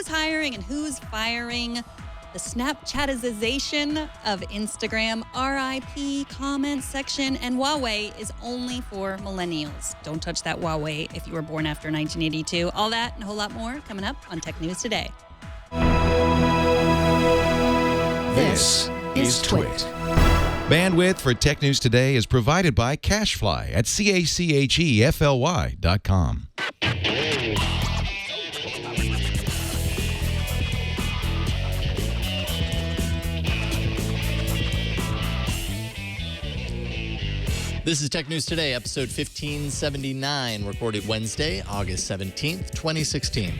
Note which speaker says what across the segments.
Speaker 1: who's hiring and who's firing. The Snapchatization of Instagram, RIP, comments section, and Huawei is only for millennials. Don't touch that Huawei if you were born after 1982. All that and a whole lot more coming up on Tech News Today.
Speaker 2: This is Twit.
Speaker 3: Bandwidth for Tech News Today is provided by CacheFly at CACHEFLY.com.
Speaker 2: This is Tech News Today, episode 1579, recorded Wednesday, August 17th, 2016.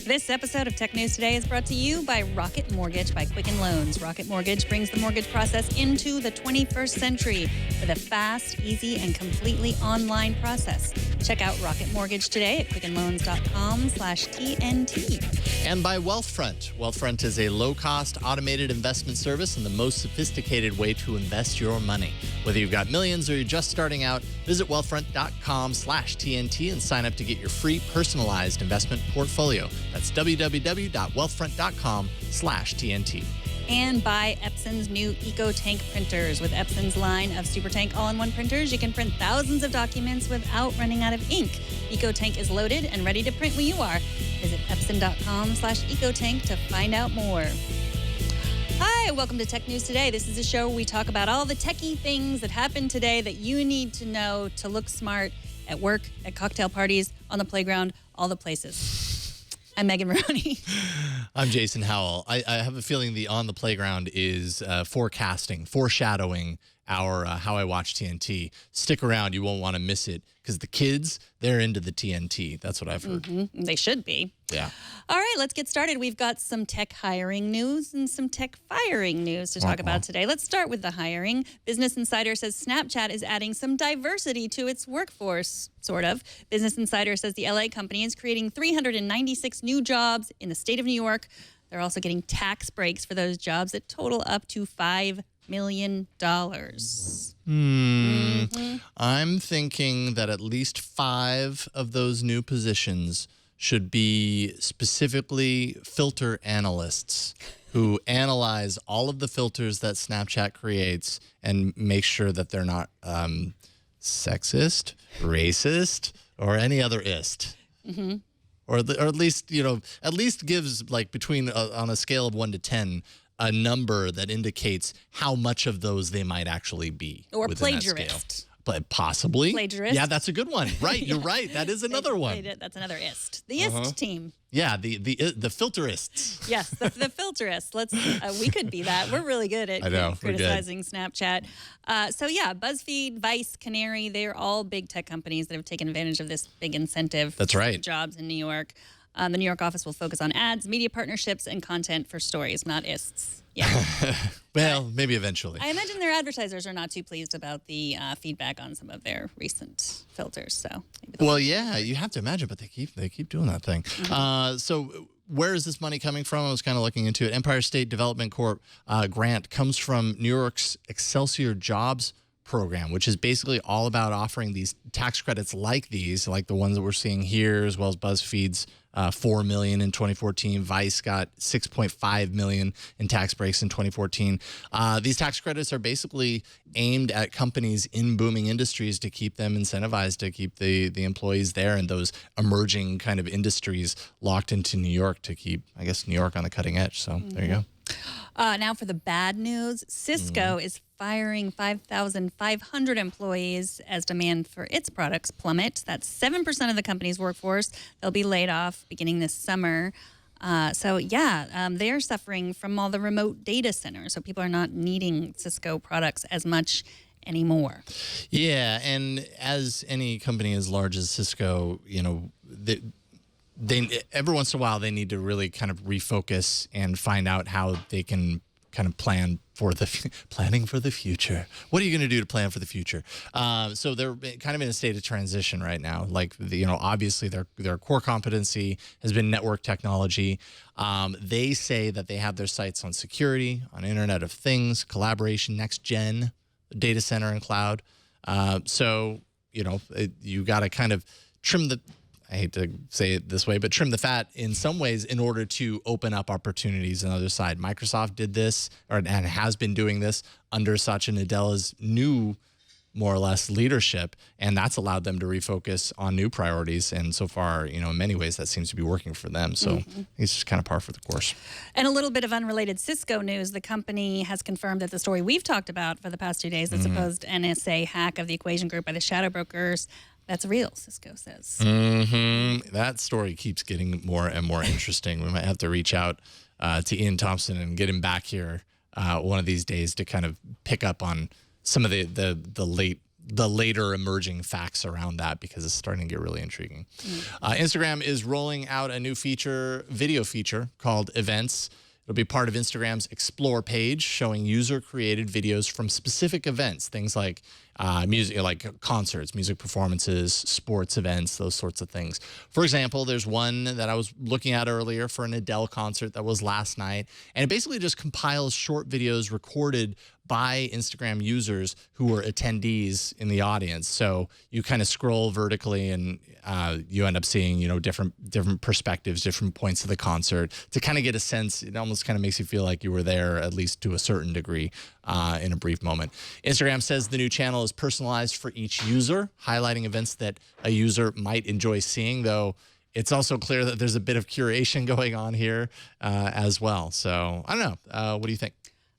Speaker 1: This episode of Tech News Today is brought to you by Rocket Mortgage by Quicken Loans. Rocket Mortgage brings the mortgage process into the 21st century with a fast, easy, and completely online process. Check out Rocket Mortgage today at quickenloans.com/TNT.
Speaker 2: And by Wealthfront. Wealthfront is a low-cost automated investment service and the most sophisticated way to invest your money. Whether you've got millions or you're just starting out, visit wealthfront.com/TNT and sign up to get your free personalized investment portfolio. That's www.wealthfront.com/TNT.
Speaker 1: And by Epson's new EcoTank printers. With Epson's line of SuperTank all-in-one printers, you can print thousands of documents without running out of ink. EcoTank is loaded and ready to print when you are. Visit epson.com/EcoTank to find out more. Hi, welcome to Tech News Today. This is a show where we talk about all the techie things that happened today that you need to know to look smart at work, at cocktail parties, on the playground, all the places. I'm Megan Morrone.
Speaker 2: I'm Jason Howell. I have a feeling the On the Playground is foreshadowing our How I Watch TNT. Stick around. You won't want to miss it because the kids, they're into the TNT. That's what I've heard.
Speaker 1: Mm-hmm. They should be.
Speaker 2: Yeah.
Speaker 1: All right, let's get started. We've got some tech hiring news and some tech firing news to talk about today. Let's start with the hiring. Business Insider says Snapchat is adding some diversity to its workforce, sort of. Business Insider says the LA company is creating 396 new jobs in the state of New York. They're also getting tax breaks for those jobs that total up to $5 million.
Speaker 2: I'm thinking that at least 5 of those new positions should be specifically filter analysts who analyze all of the filters that Snapchat creates and make sure that they're not sexist, racist, or any other ist. Mm-hmm. Or at least, at least gives like between on a scale of 1 to 10, a number that indicates how much of those they might actually be.
Speaker 1: Or
Speaker 2: plagiarist.
Speaker 1: plagiarist.
Speaker 2: That scale. But possibly.
Speaker 1: Plagiarist.
Speaker 2: Yeah, that's a good one. Right, you're right. That is another one.
Speaker 1: That's another ist. The ist team.
Speaker 2: Yeah, the filterists.
Speaker 1: Yes, the filterists. We could be that. We're really good at criticizing Snapchat. BuzzFeed, Vice, Canary, they're all big tech companies that have taken advantage of this big incentive.
Speaker 2: That's right.
Speaker 1: For jobs in New York. The New York office will focus on ads, media partnerships, and content for stories, not ists. Yeah.
Speaker 2: Well, maybe eventually.
Speaker 1: I imagine their advertisers are not too pleased about the feedback on some of their recent filters. So.
Speaker 2: Well, yeah, you have to imagine, but they keep doing that thing. Mm-hmm. So where is this money coming from? I was kind of looking into it. Empire State Development Corp grant comes from New York's Excelsior Jobs program, which is basically all about offering these tax credits like these, like the ones that we're seeing here, as well as BuzzFeed's $4 million in 2014. Vice got $6.5 million in tax breaks in 2014. These tax credits are basically aimed at companies in booming industries to keep them incentivized, to keep the employees there in those emerging kind of industries locked into New York to keep, I guess, New York on the cutting edge. So there you go.
Speaker 1: Now for the bad news, Cisco is firing 5,500 employees as demand for its products plummet. That's 7% of the company's workforce. They'll be laid off beginning this summer. They're suffering from all the remote data centers. So people are not needing Cisco products as much anymore.
Speaker 2: Yeah, and as any company as large as Cisco, they every once in a while they need to really kind of refocus and find out how they can kind of planning for the future. What are you going to do to plan for the future? So they're kind of in a state of transition right now. Like, obviously their core competency has been network technology. They say that they have their sights on security, on Internet of Things, collaboration, next gen, data center and cloud. You got to kind of trim I hate to say it this way, but trim the fat in some ways in order to open up opportunities on the other side. Microsoft did this, and has been doing this under Satya Nadella's new, more or less, leadership, and that's allowed them to refocus on new priorities. And so far, you know, in many ways, that seems to be working for them. So I think it's just kind of par for the course.
Speaker 1: And a little bit of unrelated Cisco news. The company has confirmed that the story we've talked about for the past 2 days, the supposed NSA hack of the Equation Group by the shadow brokers, that's real, Cisco says.
Speaker 2: That story keeps getting more and more interesting. We might have to reach out to Ian Thompson and get him back here one of these days to kind of pick up on some of the later emerging facts around that, because it's starting to get really intriguing. Instagram is rolling out a new video feature called Events. It'll be part of Instagram's Explore page, showing user-created videos from specific events, things like music, like concerts, music performances, sports events, those sorts of things. For example, there's one that I was looking at earlier for an Adele concert that was last night, and it basically just compiles short videos recorded by Instagram users who were attendees in the audience. So you kind of scroll vertically, and you end up seeing, you know, different perspectives, different points of the concert, to kind of get a sense. It almost kind of makes you feel like you were there, at least to a certain degree, in a brief moment. Instagram says the new channel is personalized for each user, highlighting events that a user might enjoy seeing, though it's also clear that there's a bit of curation going on here as well. So I don't know. What do you think?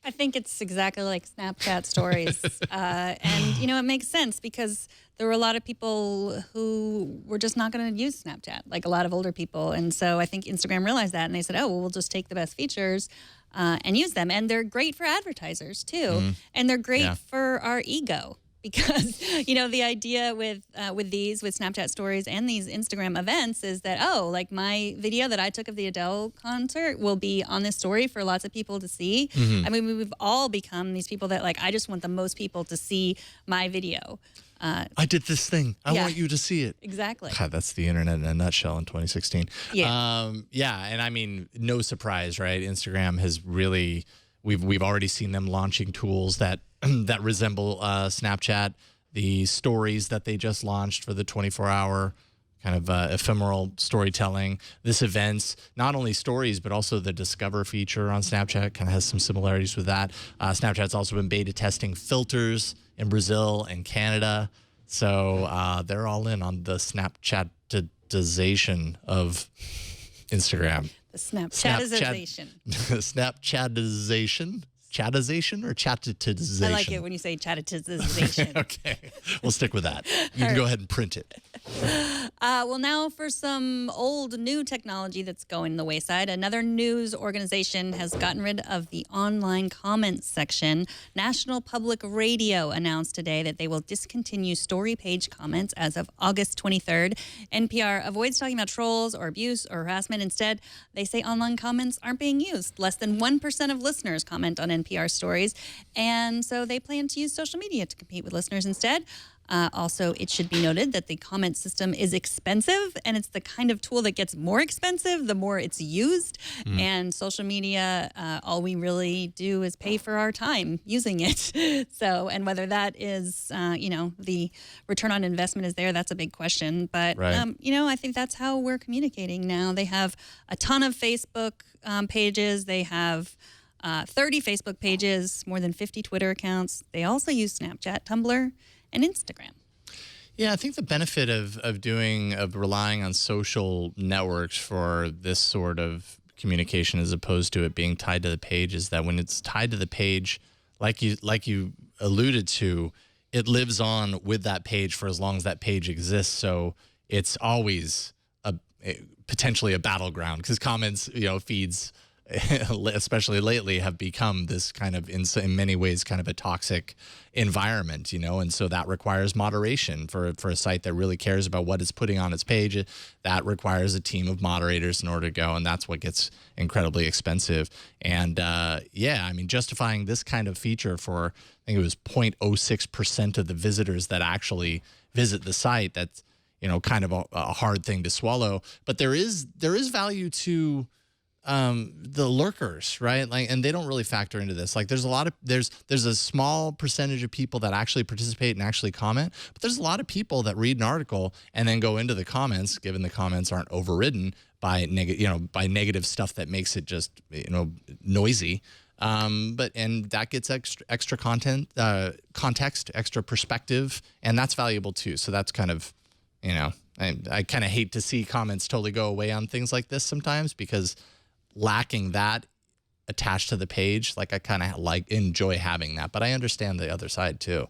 Speaker 1: I think it's exactly like Snapchat stories. And, you know, it makes sense because there were a lot of people who were just not going to use Snapchat, like a lot of older people. And so I think Instagram realized that, and they said, oh, well, we'll just take the best features and use them. And they're great for advertisers, too. And they're great for our ego. Because, you know, the idea with Snapchat stories and these Instagram events is that, oh, like my video that I took of the Adele concert will be on this story for lots of people to see. I mean, we've all become these people that, like, I just want the most people to see my video.
Speaker 2: I did this thing. I want you to see it.
Speaker 1: Exactly.
Speaker 2: God, that's the internet in a nutshell in 2016.
Speaker 1: Yeah.
Speaker 2: And I mean, no surprise, right? Instagram has really, we've already seen them launching tools that that resemble Snapchat. The stories that they just launched for the 24-hour kind of ephemeral storytelling. This events, not only stories, but also the Discover feature on Snapchat kind of has some similarities with that. Snapchat's also been beta testing filters in Brazil and Canada. So they're all in on the Snapchatization of Instagram.
Speaker 1: The Snapchatization.
Speaker 2: Snapchatization. Chatization or chatitization?
Speaker 1: I like it when you say chatitization.
Speaker 2: Okay, we'll stick with that. You can go ahead and print it.
Speaker 1: Well, now for some old new technology that's going the wayside. Another news organization has gotten rid of the online comments section. National Public Radio announced today that they will discontinue story page comments as of August 23rd. NPR avoids talking about trolls or abuse or harassment. Instead, they say online comments aren't being used. Less than 1% of listeners comment on NPR stories, and so they plan to use social media to compete with listeners instead. Also, it should be noted that the comment system is expensive, and it's the kind of tool that gets more expensive the more it's used. And social media, all we really do is pay for our time using it. So, and whether that is, you know, the return on investment is there, that's a big question. But, you know, I think that's how we're communicating now. They have a ton of Facebook pages. They have 30 Facebook pages, more than 50 Twitter accounts. They also use Snapchat, Tumblr, and Instagram.
Speaker 2: Yeah, I think the benefit of relying on social networks for this sort of communication, as opposed to it being tied to the page, is that when it's tied to the page, like you alluded to, it lives on with that page for as long as that page exists. So it's always potentially a battleground, because comments, you know, feeds, especially lately, have become this kind of, in many ways, kind of a toxic environment, you know, and so that requires moderation for a site that really cares about what it's putting on its page. That requires a team of moderators in order to go, and that's what gets incredibly expensive. And yeah, I mean, justifying this kind of feature for, I think it was 0.06% of the visitors that actually visit the site, that's, you know, kind of a hard thing to swallow. But there is value to the lurkers, right? Like, and they don't really factor into this. Like, there's a small percentage of people that actually participate and actually comment, but there's a lot of people that read an article and then go into the comments, given the comments aren't overridden by negative stuff that makes it just noisy. And that gets extra content, context, extra perspective, and that's valuable too. So that's kind of, I kind of hate to see comments totally go away on things like this sometimes, because lacking that attached to the page, like I kind of enjoy having that, but I understand the other side too.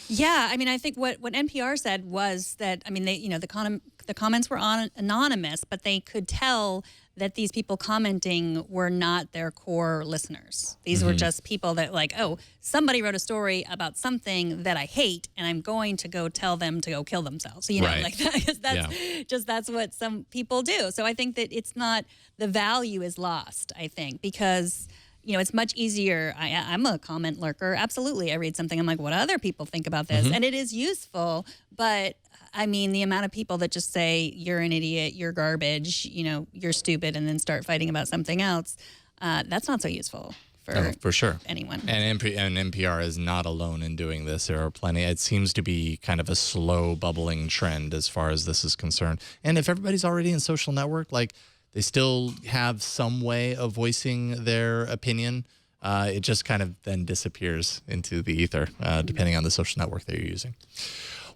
Speaker 1: Yeah, I mean, I think what NPR said was that, I mean, they, the comments were anonymous, but they could tell that these people commenting were not their core listeners. These were just people that like, oh, somebody wrote a story about something that I hate, and I'm going to go tell them to go kill themselves.
Speaker 2: Right.
Speaker 1: Like that's what some people do. So I think that it's not, the value is lost, I think, because it's much easier. I'm a comment lurker. Absolutely. I read something, I'm like, what do other people think about this? And it is useful, but I mean, the amount of people that just say, you're an idiot, you're garbage, you're stupid, and then start fighting about something else, that's not so useful for
Speaker 2: sure.
Speaker 1: anyone.
Speaker 2: And NPR is not alone in doing this. There are plenty. It seems to be kind of a slow bubbling trend as far as this is concerned. And if everybody's already in social network, like, they still have some way of voicing their opinion. It just kind of then disappears into the ether, depending on the social network that you're using.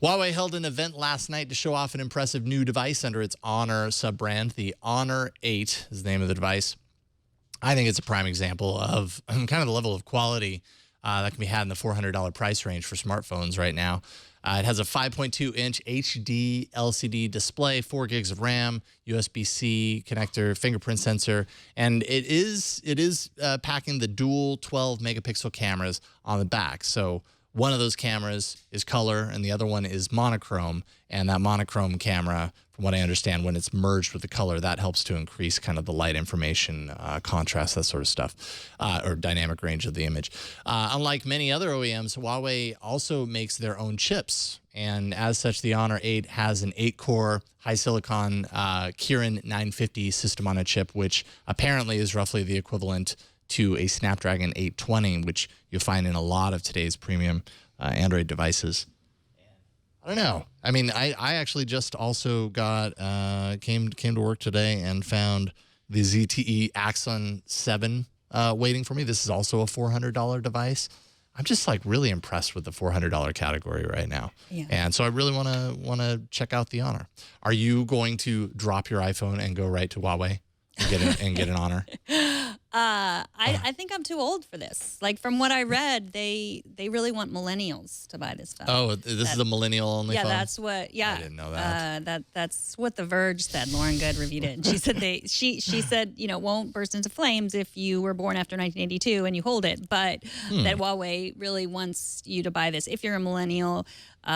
Speaker 2: Huawei held an event last night to show off an impressive new device under its Honor sub-brand. The Honor 8 is the name of the device. I think it's a prime example of kind of the level of quality that can be had in the $400 price range for smartphones right now. It has a 5.2-inch HD LCD display, 4 gigs of RAM, USB-C connector, fingerprint sensor, and it is packing the dual 12-megapixel cameras on the back. So one of those cameras is color, and the other one is monochrome. And that monochrome camera, from what I understand, when it's merged with the color, that helps to increase kind of the light information, contrast, that sort of stuff, or dynamic range of the image. Unlike many other OEMs, Huawei also makes their own chips. And as such, the Honor 8 has an 8-core high-silicon Kirin 950 system on a chip, which apparently is roughly the equivalent to a Snapdragon 820, which you'll find in a lot of today's premium Android devices. I don't know. I mean, I actually just also got came to work today and found the ZTE Axon 7 waiting for me. This is also a $400 device. I'm just like really impressed with the $400 category right now. Yeah. And so I really want to check out the Honor. Are you going to drop your iPhone and go right to Huawei and get an Honor?
Speaker 1: I think I'm too old for this. Like, from what I read, they really want millennials to buy this phone.
Speaker 2: Oh, this is a millennial only phone?
Speaker 1: Yeah, that's what. Yeah,
Speaker 2: I didn't know that.
Speaker 1: That's what The Verge said. Lauren Good reviewed it, and she said she said won't burst into flames if you were born after 1982 and you hold it, but that Huawei really wants you to buy this if you're a millennial.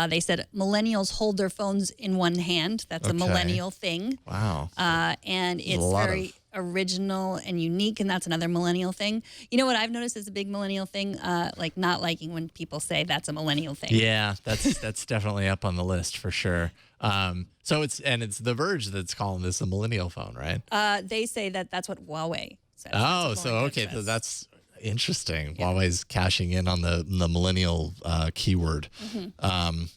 Speaker 1: They said millennials hold their phones in one hand. That's a millennial thing.
Speaker 2: Wow.
Speaker 1: And it's very original and unique, and that's another millennial thing. You know what I've noticed is a big millennial thing? Like, not liking when people say that's a millennial thing.
Speaker 2: Yeah, that's definitely up on the list for sure. So it's The Verge that's calling this a millennial phone, right?
Speaker 1: They say that's what Huawei says.
Speaker 2: Oh, so okay, so that's interesting. Yeah. Huawei's cashing in on the millennial keyword.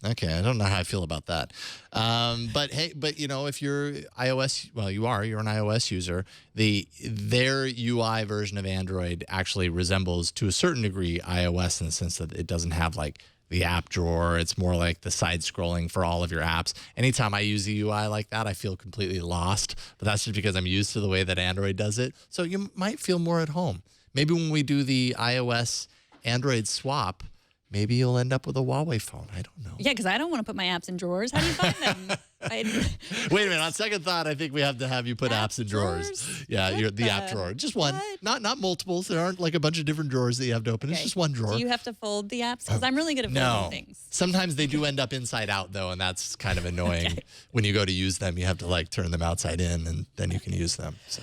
Speaker 2: Okay, I don't know how I feel about that. But hey, if you're iOS, well, you're an iOS user. Their UI version of Android actually resembles to a certain degree iOS in the sense that it doesn't have like the app drawer. It's more like the side scrolling for all of your apps. Anytime I use the UI like that, I feel completely lost. But that's just because I'm used to the way that Android does it. So you might feel more at home. Maybe when we do the iOS Android swap, maybe you'll end up with a Huawei phone. I don't know. Yeah,
Speaker 1: because I don't want to put my apps in drawers. How do you find them?
Speaker 2: Wait a minute. On second thought, I think we have to have you put apps in drawers. Yeah, the app drawer. Just one. What? Not multiples. There aren't like a bunch of different drawers that you have to open. Okay. It's just one drawer.
Speaker 1: Do you have to fold the apps? Because I'm really good at folding things.
Speaker 2: Sometimes they do end up inside out, though, and that's kind of annoying. Okay. When you go to use them, you have to like turn them outside in, and then you can use them. So.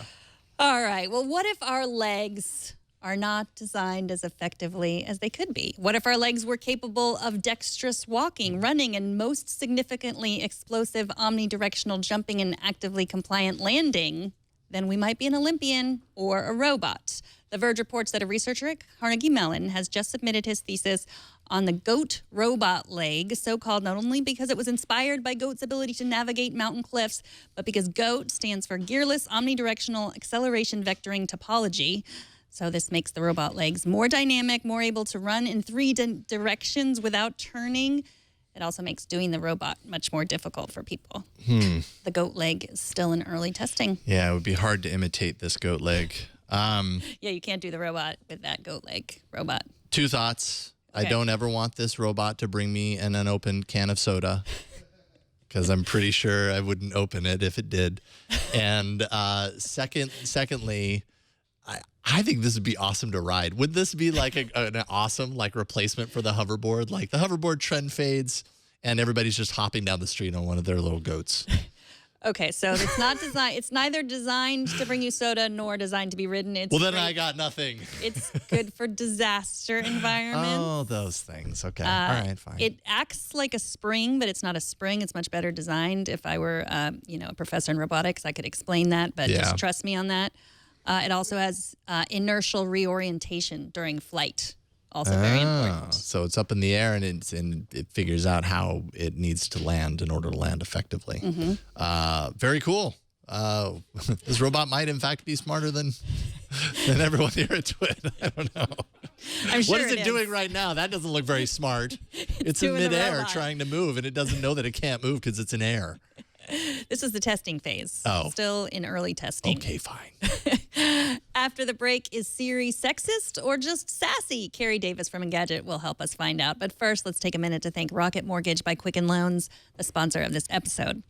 Speaker 1: All right. Well, what if our legs are not designed as effectively as they could be? What if our legs were capable of dexterous walking, running, and most significantly explosive omnidirectional jumping and actively compliant landing, then we might be an Olympian or a robot. The Verge reports that a researcher at Carnegie Mellon has just submitted his thesis on the goat robot leg, so-called not only because it was inspired by goat's ability to navigate mountain cliffs, but because GOAT stands for Gearless Omnidirectional Acceleration Vectoring Topology. So this makes the robot legs more dynamic, more able to run in three directions without turning. It also makes doing the robot much more difficult for people. The goat leg is still in early testing.
Speaker 2: Yeah, it would be hard to imitate this goat leg.
Speaker 1: Yeah, you can't do the robot with that goat leg robot.
Speaker 2: 2 thoughts.
Speaker 1: Okay.
Speaker 2: I don't ever want this robot to bring me an unopened can of soda because I'm pretty sure I wouldn't open it if it did. And secondly, I think this would be awesome to ride. Would this be like an awesome replacement for the hoverboard? Like the hoverboard trend fades and everybody's just hopping down the street on one of their little goats.
Speaker 1: Okay, so it's not designed. It's neither designed to bring you soda nor designed to be ridden. It's
Speaker 2: Well, then
Speaker 1: great.
Speaker 2: I got nothing.
Speaker 1: It's good for disaster environments.
Speaker 2: Oh, those things. Okay. All right, fine.
Speaker 1: It acts like a spring, but it's not a spring. It's much better designed. If I were, a professor in robotics, I could explain that, but
Speaker 2: Yeah.
Speaker 1: just trust me on that. It also has inertial reorientation during flight. Also very important.
Speaker 2: So it's up in the air and it figures out how it needs to land in order to land effectively. Very cool. This robot might in fact be smarter than everyone here at Twit. I don't know.
Speaker 1: I'm sure
Speaker 2: What is it
Speaker 1: is.
Speaker 2: doing right now? That doesn't look very smart. It's in
Speaker 1: doing the
Speaker 2: midair
Speaker 1: robot.
Speaker 2: trying to move and it doesn't know that it can't move because it's in air.
Speaker 1: This is the testing phase.
Speaker 2: Oh.
Speaker 1: Still in early testing.
Speaker 2: Okay, fine.
Speaker 1: After the break, is Siri sexist or just sassy? Kerry Davis from Engadget will help us find out. But first, let's take a minute to thank Rocket Mortgage by Quicken Loans, the sponsor of this episode.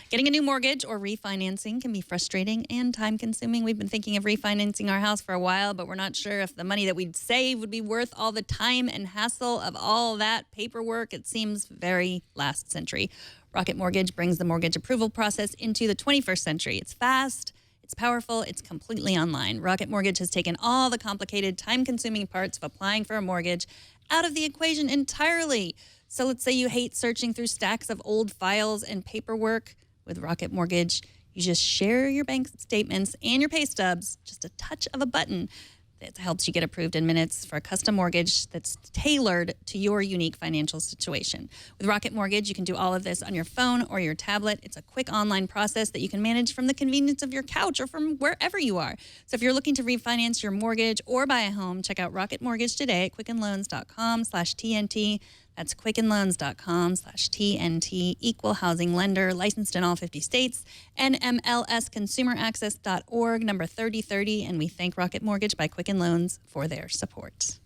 Speaker 1: Getting a new mortgage or refinancing can be frustrating and time-consuming. We've been thinking of refinancing our house for a while, but we're not sure if the money that we'd save would be worth all the time and hassle of all that paperwork. It seems very last century. Rocket Mortgage brings the mortgage approval process into the 21st century. It's fast, it's powerful, it's completely online. Rocket Mortgage has taken all the complicated, time-consuming parts of applying for a mortgage out of the equation entirely. So let's say you hate searching through stacks of old files and paperwork. With Rocket Mortgage, you just share your bank statements and your pay stubs, just a touch of a button. It helps you get approved in minutes for a custom mortgage that's tailored to your unique financial situation. With Rocket Mortgage, you can do all of this on your phone or your tablet. It's a quick online process that you can manage from the convenience of your couch or from wherever you are. So if you're looking to refinance your mortgage or buy a home, check out Rocket Mortgage today at quickenloans.com/TNT. That's quickenloans.com/TNT. Equal housing lender, licensed in all 50 states. NMLSconsumeraccess.org, number 3030. And we thank Rocket Mortgage by Quicken Loans for their support.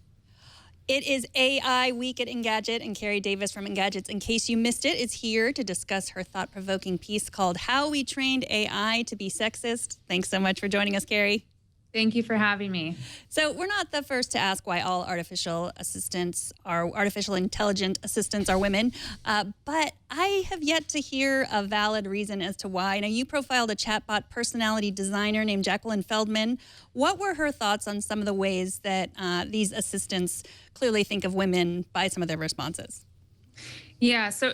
Speaker 1: It is AI Week at Engadget, and Kerry Davis from Engadget's In Case You Missed It is here to discuss her thought-provoking piece called How We Trained AI to Be Sexist. Thanks so much for joining us, Kerry.
Speaker 4: Thank you for having me.
Speaker 1: So we're not the first to ask why all artificial intelligent assistants are women, but I have yet to hear a valid reason as to why. Now, you profiled a chatbot personality designer named Jacqueline Feldman. What were her thoughts on some of the ways that these assistants clearly think of women by some of their responses?
Speaker 4: Yeah, so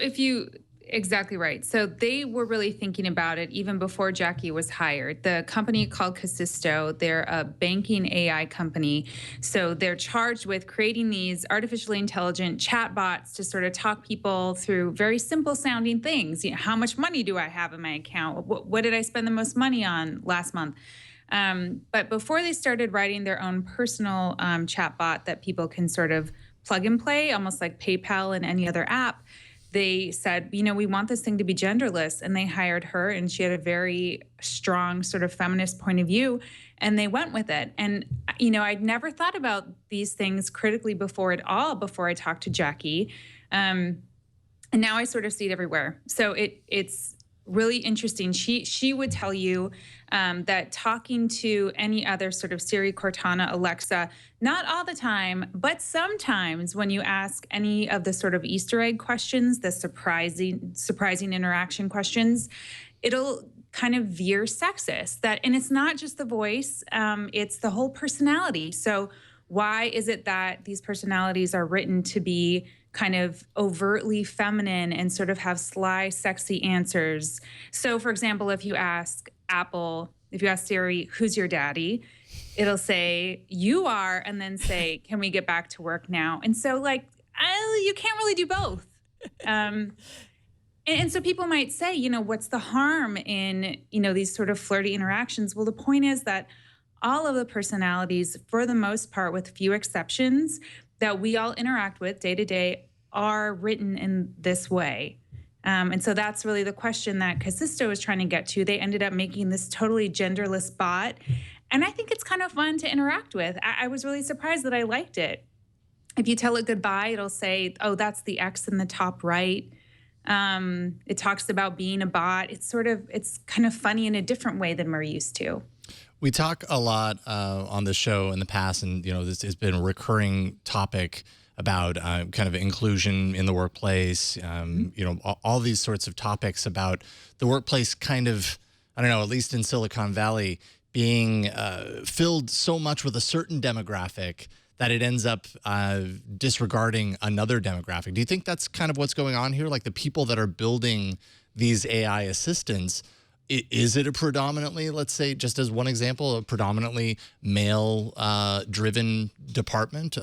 Speaker 4: exactly right. So they were really thinking about it even before Jackie was hired. The company called Casisto, they're a banking AI company. So they're charged with creating these artificially intelligent chatbots to sort of talk people through very simple sounding things. How much money do I have in my account? What did I spend the most money on last month? But before they started writing their own personal chatbot that people can sort of plug and play, almost like PayPal and any other app, they said, we want this thing to be genderless. And they hired her, and she had a very strong sort of feminist point of view, and they went with it. And, I'd never thought about these things critically before at all, before I talked to Jackie. And now I sort of see it everywhere. So it's really interesting. She would tell you that talking to any other sort of Siri, Cortana, Alexa, not all the time, but sometimes when you ask any of the sort of Easter egg questions, the surprising interaction questions, it'll kind of veer sexist. And it's not just the voice, it's the whole personality. So why is it that these personalities are written to be kind of overtly feminine and sort of have sly, sexy answers? So, for example, if you ask Apple, if you ask Siri, who's your daddy? It'll say, you are, and then say, can we get back to work now? And so like, you can't really do both. And so people might say, what's the harm in, these sort of flirty interactions? Well, the point is that all of the personalities, for the most part, with few exceptions, that we all interact with day to day are written in this way. And so that's really the question that Kasisto is trying to get to. They ended up making this totally genderless bot. And I think it's kind of fun to interact with. I was really surprised that I liked it. If you tell it goodbye, it'll say, oh, that's the X in the top right. It talks about being a bot. It's kind of funny in a different way than we're used to.
Speaker 2: We talk a lot on the show in the past, and this has been a recurring topic about kind of inclusion in the workplace. All these sorts of topics about the workplace kind of, I don't know, at least in Silicon Valley, being filled so much with a certain demographic that it ends up disregarding another demographic. Do you think that's kind of what's going on here? Like the people that are building these AI assistants, is it a predominantly, let's say, just as one example, a predominantly male-driven department,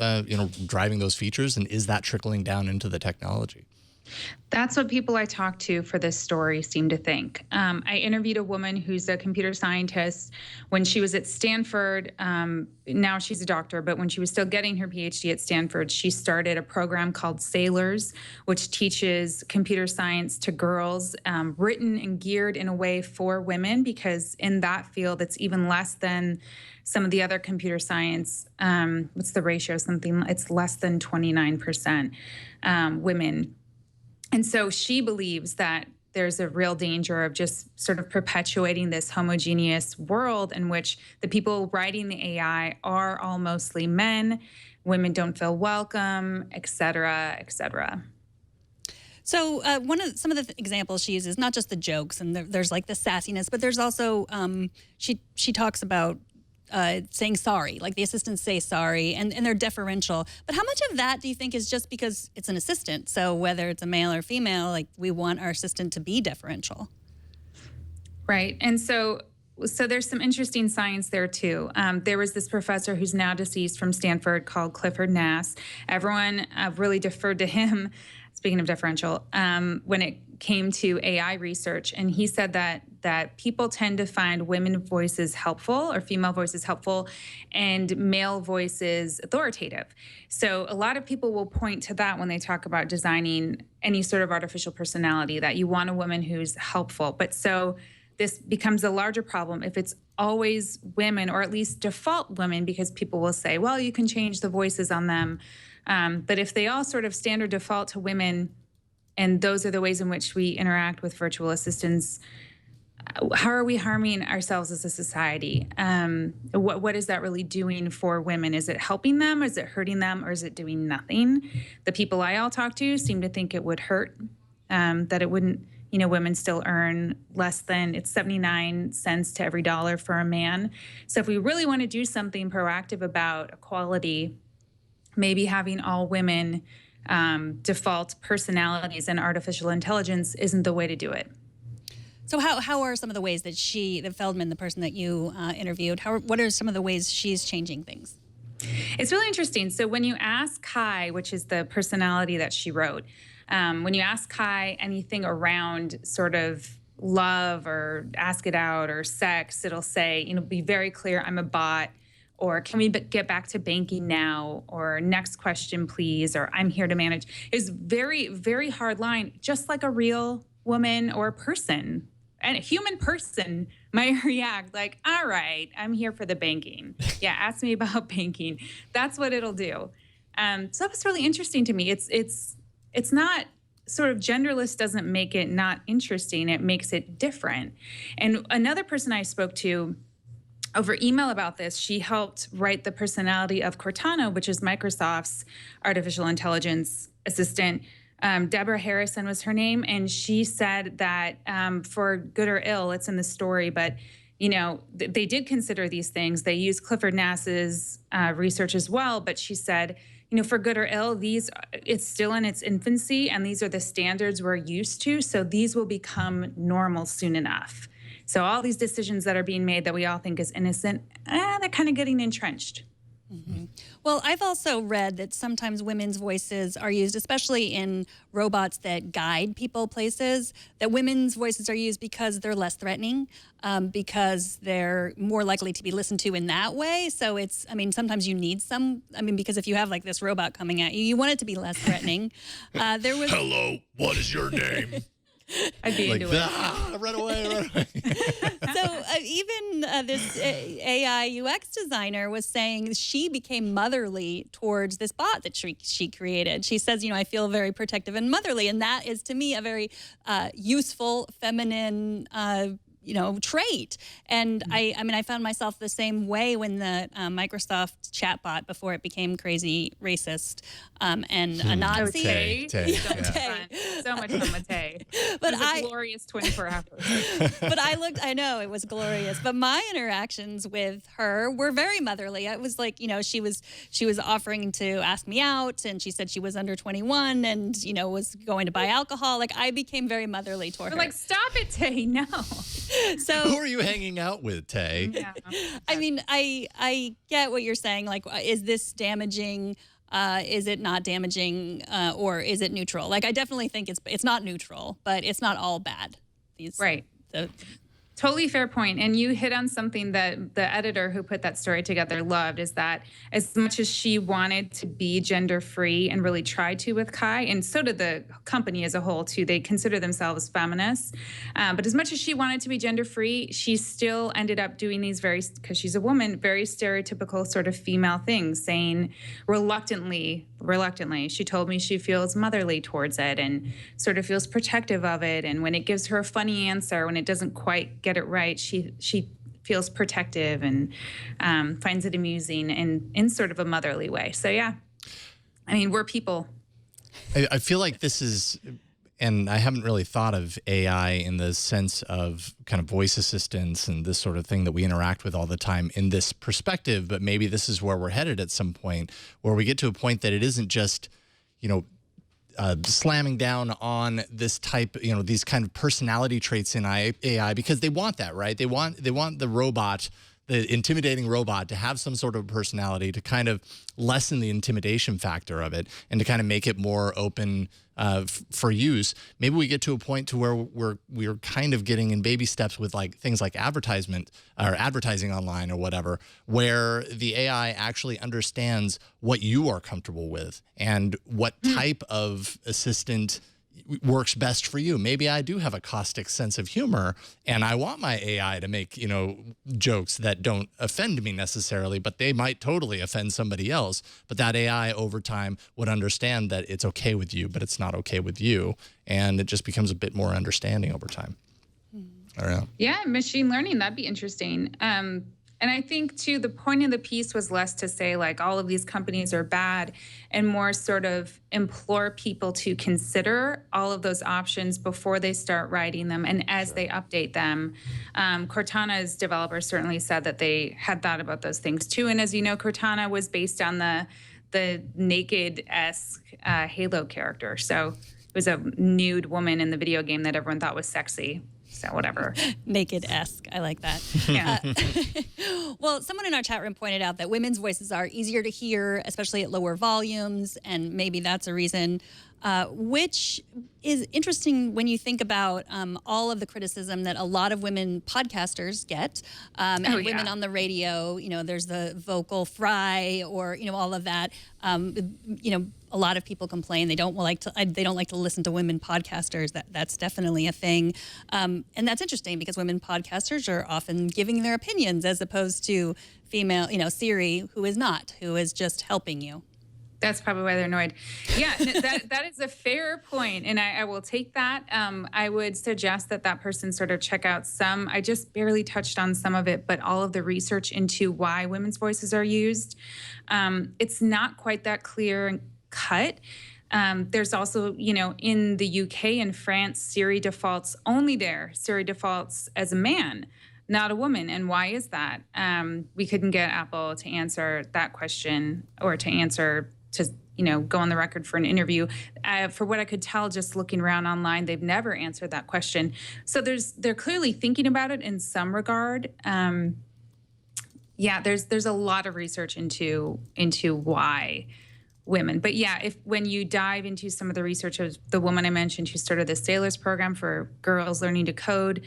Speaker 2: driving those features? And is that trickling down into the technology?
Speaker 4: That's what people I talked to for this story seem to think. I interviewed a woman who's a computer scientist when she was at Stanford. Now she's a doctor, but when she was still getting her PhD at Stanford, she started a program called Sailors, which teaches computer science to girls, written and geared in a way for women, because in that field, it's even less than some of the other computer science. What's the ratio? It's less than 29% women. And so she believes that there's a real danger of just sort of perpetuating this homogeneous world in which the people writing the AI are all mostly men, women don't feel welcome, et cetera, et cetera.
Speaker 1: So some of the examples she uses, not just the jokes, and there's like the sassiness, but there's also, she talks about saying sorry, like the assistants say sorry, and they're deferential. But how much of that do you think is just because it's an assistant? So whether it's a male or female, like we want our assistant to be deferential.
Speaker 4: Right. And so there's some interesting science there too. There was this professor who's now deceased from Stanford called Clifford Nass. Everyone really deferred to him, speaking of deferential, when it came to AI research. And he said that people tend to find women voices helpful or female voices helpful and male voices authoritative. So a lot of people will point to that when they talk about designing any sort of artificial personality, that you want a woman who's helpful. But so this becomes a larger problem if it's always women, or at least default women, because people will say, well, you can change the voices on them. But if they all sort of standard default to women, and those are the ways in which we interact with virtual assistants, how are we harming ourselves as a society? What is that really doing for women? Is it helping them? Is it hurting them? Or is it doing nothing? The people I all talk to seem to think it would hurt, that it wouldn't, women still earn less than, it's 79 cents to every dollar for a man. So if we really want to do something proactive about equality, maybe having all women default personalities and artificial intelligence isn't the way to do it.
Speaker 1: So how are some of the ways that Feldman, the person that you interviewed, what are some of the ways she's changing things?
Speaker 4: It's really interesting. So when you ask Kai, which is the personality that she wrote, when you ask Kai anything around sort of love or ask it out or sex, it'll say, be very clear, I'm a bot, or can we get back to banking now, or next question, please, or I'm here to manage. Is very, very hard line, just like a real woman or person. And a human person might react like, all right, I'm here for the banking. Yeah, ask me about banking. That's what it'll do. So that was really interesting to me. It's not sort of genderless doesn't make it not interesting. It makes it different. And another person I spoke to over email about this, she helped write the personality of Cortana, which is Microsoft's artificial intelligence assistant. Deborah Harrison was her name, and she said that for good or ill, it's in the story, but they did consider these things. They used Clifford Nass's research as well, but she said, for good or ill, it's still in its infancy, and these are the standards we're used to, so these will become normal soon enough. So all these decisions that are being made that we all think is innocent, they're kind of getting entrenched.
Speaker 1: Mm-hmm. Well, I've also read that sometimes women's voices are used, especially in robots that guide people places, that women's voices are used because they're less threatening, because they're more likely to be listened to in that way. So it's, I mean, sometimes you need some, I mean, because if you have like this robot coming at you, you want it to be less threatening. There was...
Speaker 2: Hello, what is your name?
Speaker 4: I'd be
Speaker 2: like
Speaker 4: into it.
Speaker 2: Run away, run away.
Speaker 1: So even this AI UX designer was saying she became motherly towards this bot that she created. She says, I feel very protective and motherly. And that is, to me, a very useful, feminine trait. And I mean, I found myself the same way when the Microsoft chatbot, before it became crazy racist and a Nazi.
Speaker 2: Tay.
Speaker 4: So much fun with Tay.
Speaker 1: But
Speaker 4: it was a glorious 24 hours.
Speaker 1: But I know it was glorious. But my interactions with her were very motherly. It was like, she was offering to ask me out, and she said she was under 21 and, was going to buy alcohol. Like, I became very motherly toward her.
Speaker 4: Like, stop it, Tay, no.
Speaker 1: So
Speaker 2: who are you hanging out with, Tay?
Speaker 4: Yeah.
Speaker 1: I mean, I get what you're saying. Like, is this damaging? Is it not damaging? Or is it neutral? Like, I definitely think it's not neutral, but it's not all bad.
Speaker 4: Right. Totally fair point. And you hit on something that the editor who put that story together loved, is that as much as she wanted to be gender free and really tried to with Kai, and so did the company as a whole too, they consider themselves feminists. But as much as she wanted to be gender free, she still ended up doing these because she's a woman, very stereotypical sort of female things, saying reluctantly, she told me she feels motherly towards it and sort of feels protective of it. And when it gives her a funny answer, when it doesn't quite get it right, she feels protective and finds it amusing and in sort of a motherly way. So yeah, I mean, we're people.
Speaker 2: I feel like this is, and I haven't really thought of AI in the sense of kind of voice assistants and this sort of thing that we interact with all the time in this perspective, but maybe this is where we're headed at some point, where we get to a point that it isn't just, slamming down on this type, these kind of personality traits in AI, because they want that, right? They want the robot, the intimidating robot, to have some sort of personality to kind of lessen the intimidation factor of it and to kind of make it more open for use. Maybe we get to a point to where we're kind of getting in baby steps with like things like advertisement or advertising online or whatever, where the AI actually understands what you are comfortable with and what type of assistant works best for you. Maybe I do have a caustic sense of humor and I want my AI to make, jokes that don't offend me necessarily, but they might totally offend somebody else. But that AI over time would understand that it's okay with you, but it's not okay with you. And it just becomes a bit more understanding over time. I don't know.
Speaker 4: Yeah, machine learning, that'd be interesting. And I think, too, the point of the piece was less to say, like, all of these companies are bad and more sort of implore people to consider all of those options before they start writing them and as they update them. Cortana's developers certainly said that they had thought about those things, too. And as you know, Cortana was based on the naked-esque Halo character. So it was a nude woman in the video game that everyone thought was sexy. So whatever.
Speaker 1: Naked-esque. I like that.
Speaker 4: Yeah.
Speaker 1: Well, someone in our chat room pointed out that women's voices are easier to hear, especially at lower volumes, and maybe that's a reason, which is interesting when you think about all of the criticism that a lot of women podcasters get, and women on the radio. There's the vocal fry, or all of that. A lot of people complain they don't like to listen to women podcasters. That's definitely a thing, and that's interesting because women podcasters are often giving their opinions as opposed to female, Siri, who is just helping you.
Speaker 4: That's probably why they're annoyed. Yeah, that is a fair point, and I will take that. I would suggest that person sort of check out I just barely touched on some of it, but all of the research into why women's voices are used. It's not quite that clear and cut. There's also, in the UK and France, Siri defaults only there. Siri defaults as a man, not a woman. And why is that? We couldn't get Apple to answer that question or to answer go on the record for an interview. For what I could tell, just looking around online, they've never answered that question. So they're clearly thinking about it in some regard. There's a lot of research into why women. But when you dive into some of the research of the woman I mentioned who started the Sailors program for girls learning to code,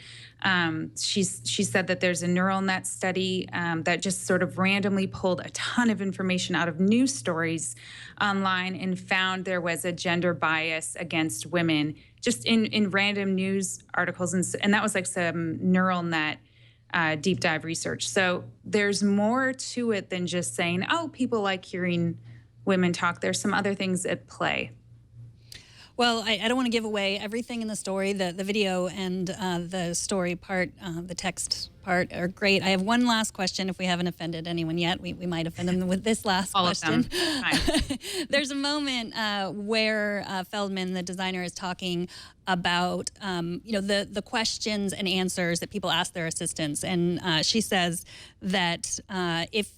Speaker 4: she said that there's a neural net study that just sort of randomly pulled a ton of information out of news stories online and found there was a gender bias against women just in random news articles. And that was like some neural net deep dive research. So there's more to it than just saying, oh, people like hearing women talk. There's some other things at play.
Speaker 1: Well, I don't want to give away everything in the story. The video and the story part, the text part are great. I have one last question. If we haven't offended anyone yet, we might offend them with this last question. There's a moment where Feldman, the designer, is talking about the questions and answers that people ask their assistants, and she says that if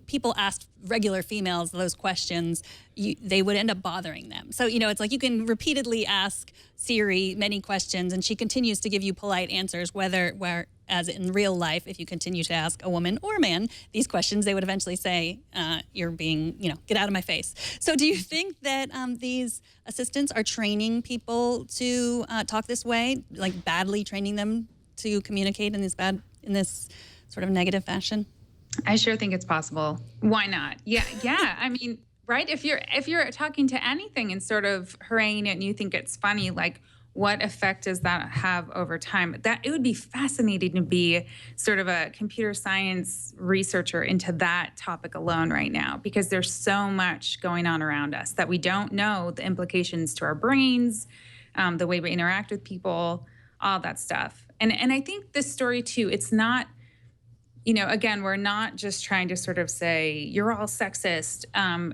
Speaker 1: people asked regular females those questions, they would end up bothering them. So it's like you can repeatedly ask Siri many questions, and she continues to give you polite answers. Whereas in real life, if you continue to ask a woman or a man these questions, they would eventually say, "You're being, get out of my face." So, do you think that these assistants are training people to talk this way, like badly training them to communicate in this sort of negative fashion?
Speaker 4: I sure think it's possible. Why not? Yeah. I mean, right? If you're talking to anything and sort of haranguing it and you think it's funny, like what effect does that have over time? That it would be fascinating to be sort of a computer science researcher into that topic alone right now, because there's so much going on around us that we don't know the implications to our brains, the way we interact with people, all that stuff. And I think this story too, it's not, again, we're not just trying to sort of say, you're all sexist.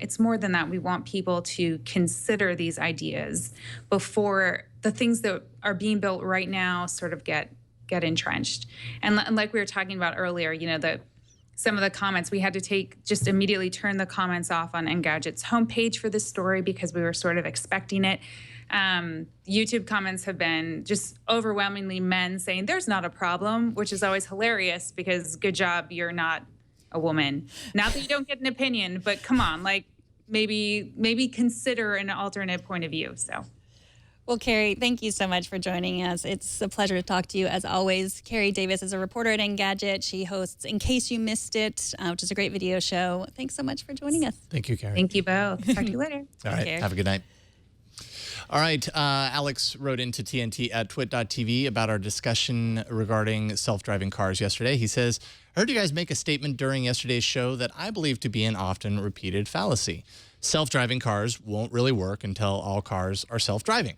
Speaker 4: It's more than that. We want people to consider these ideas before the things that are being built right now sort of get entrenched. And like we were talking about earlier, some of the comments, we had to just immediately turn the comments off on Engadget's homepage for this story because we were sort of expecting it. YouTube comments have been just overwhelmingly men saying there's not a problem, which is always hilarious because good job, you're not a woman. Not that you don't get an opinion, but come on, like maybe consider an alternate point of view. So.
Speaker 1: Well, Kerry, thank you so much for joining us. It's a pleasure to talk to you as always. Kerry Davis is a reporter at Engadget. She hosts In Case You Missed It, which is a great video show. Thanks so much for joining us.
Speaker 2: Thank you, Kerry.
Speaker 4: Thank you both. Talk to you later.
Speaker 2: All right. Have a good night. All right, Alex wrote into TNT at twit.tv about our discussion regarding self-driving cars yesterday. He says, I heard you guys make a statement during yesterday's show that I believe to be an often repeated fallacy. Self-driving cars won't really work until all cars are self-driving.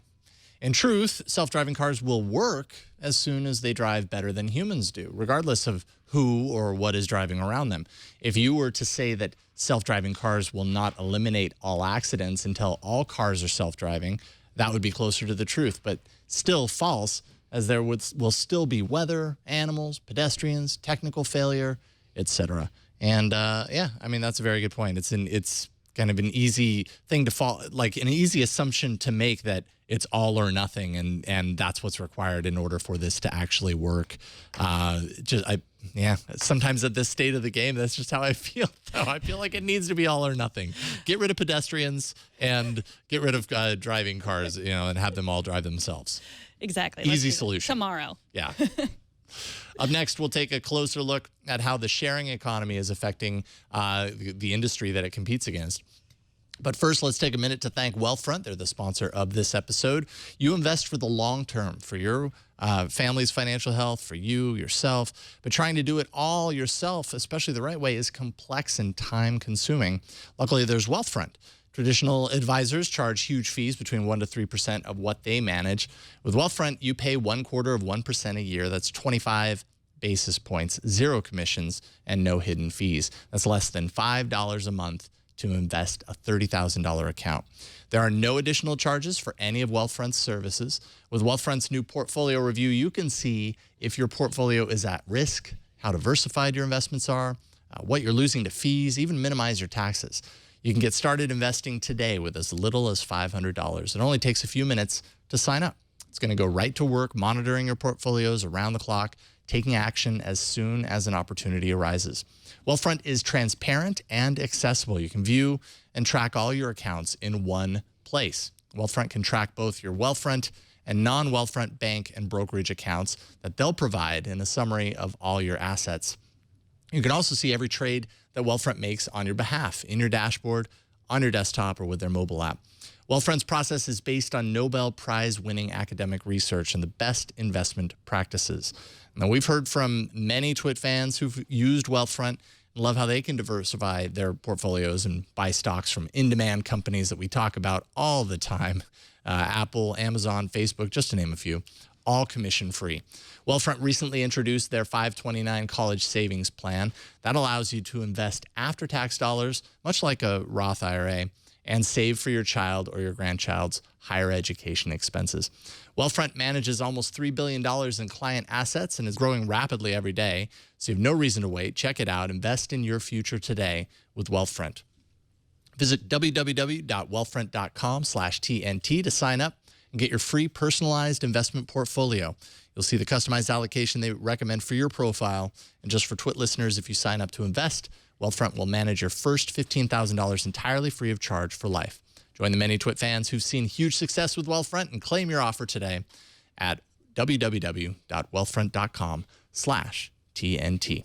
Speaker 2: In truth, self-driving cars will work as soon as they drive better than humans do, regardless of who or what is driving around them. If you were to say that self-driving cars will not eliminate all accidents until all cars are self-driving, that would be closer to the truth, but still false, as there will still be weather, animals, pedestrians, technical failure, etc. And that's a very good point. It's kind of an easy thing to fall, like an easy assumption to make that it's all or nothing, and that's what's required in order for this to actually work. Sometimes at this state of the game, that's just how I feel. I feel like it needs to be all or nothing. Get rid of pedestrians and get rid of driving cars, and have them all drive themselves.
Speaker 1: Exactly.
Speaker 2: Easy solution.
Speaker 1: Tomorrow.
Speaker 2: Yeah. Up next, we'll take a closer look at how the sharing economy is affecting the industry that it competes against. But first, let's take a minute to thank Wealthfront. They're the sponsor of this episode. You invest for the long term, for your family's financial health, for you, yourself. But trying to do it all yourself, especially the right way, is complex and time-consuming. Luckily, there's Wealthfront. Traditional advisors charge huge fees, between 1% to 3% of what they manage. With Wealthfront, you pay 1/4% a year. That's 25 basis points, 0 commissions, and no hidden fees. That's less than $5 a month to invest a $30,000 account. There are no additional charges for any of Wealthfront's services. With Wealthfront's new portfolio review, you can see if your portfolio is at risk, how diversified your investments are, what you're losing to fees, even minimize your taxes. You can get started investing today with as little as $500. It only takes a few minutes to sign up. It's going to go right to work monitoring your portfolios around the clock, taking action as soon as an opportunity arises. Wealthfront is transparent and accessible. You can view and track all your accounts in one place. Wealthfront can track both your Wealthfront and non-Wealthfront bank and brokerage accounts that they'll provide in a summary of all your assets. You can also see every trade that Wealthfront makes on your behalf in your dashboard, on your desktop, or with their mobile app. Wealthfront's process is based on Nobel Prize-winning academic research and the best investment practices. Now, we've heard from many Twit fans who've used Wealthfront and love how they can diversify their portfolios and buy stocks from in-demand companies that we talk about all the time. Apple, Amazon, Facebook, just to name a few, all commission-free. Wealthfront recently introduced their 529 college savings plan. That allows you to invest after-tax dollars, much like a Roth IRA, and save for your child or your grandchild's higher education expenses. Wealthfront manages almost $3 billion in client assets and is growing rapidly every day, so you have no reason to wait. Check it out. Invest in your future today with Wealthfront. Visit www.wealthfront.com/TNT to sign up and get your free personalized investment portfolio. You'll see the customized allocation they recommend for your profile. And just for Twit listeners, if you sign up to invest, Wealthfront will manage your first $15,000 entirely free of charge for life. Join the many Twit fans who've seen huge success with Wealthfront and claim your offer today at www.wealthfront.com/TNT.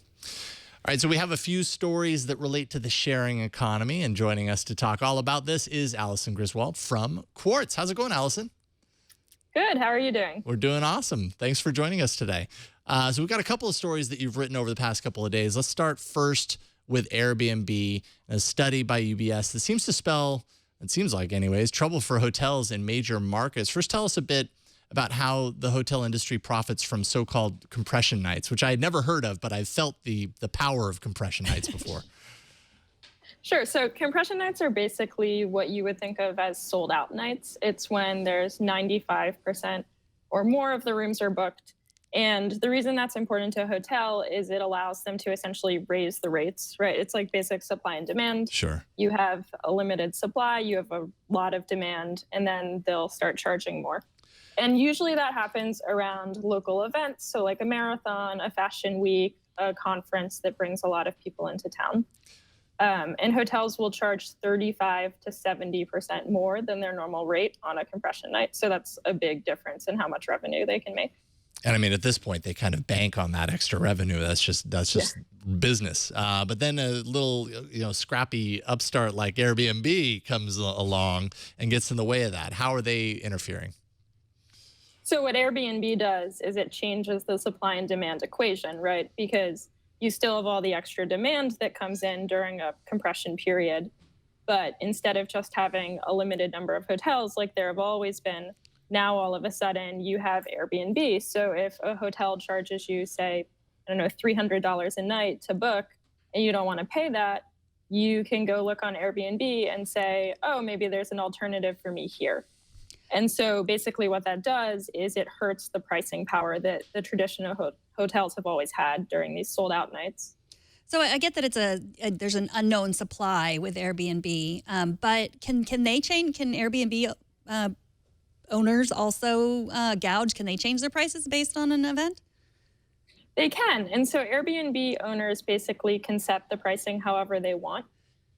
Speaker 2: All right, so we have a few stories that relate to the sharing economy, and joining us to talk all about this is Alison Griswold from Quartz. How's it going, Alison?
Speaker 5: Good. How are you doing?
Speaker 2: We're doing awesome. Thanks for joining us today. So we've got a couple of stories that you've written over the past couple of days. Let's start first with Airbnb, a study by UBS that seems to spell, it seems like anyways, trouble for hotels in major markets. First, tell us a bit about how the hotel industry profits from so-called compression nights, which I had never heard of, but I've felt the power of compression nights before.
Speaker 5: Sure. So compression nights are basically what you would think of as sold out nights. It's when there's 95% or more of the rooms are booked. And the reason that's important to a hotel is it allows them to essentially raise the rates, right? It's like basic supply and demand.
Speaker 2: Sure.
Speaker 5: You have a limited supply, you have a lot of demand, and then they'll start charging more. And usually that happens around local events. So like a marathon, a fashion week, a conference that brings a lot of people into town. And hotels will charge 35 to 70% more than their normal rate on a compression night. So that's a big difference in how much revenue they can make.
Speaker 2: And I mean, at this point, they kind of bank on that extra revenue. That's just business. But then a little, scrappy upstart like Airbnb comes along and gets in the way of that. How are they interfering?
Speaker 5: So what Airbnb does is it changes the supply and demand equation, right? Because you still have all the extra demand that comes in during a compression period. But instead of just having a limited number of hotels like there have always been, now all of a sudden you have Airbnb. So if a hotel charges you, say, $300 a night to book, and you don't want to pay that, you can go look on Airbnb and say, oh, maybe there's an alternative for me here. And so basically what that does is it hurts the pricing power that the traditional hotels have always had during these sold out nights.
Speaker 1: So I get that there's an unknown supply with Airbnb, but can they change? Can Airbnb owners also gouge? Can they change their prices based on an event?
Speaker 5: They can. And so Airbnb owners basically can set the pricing however they want.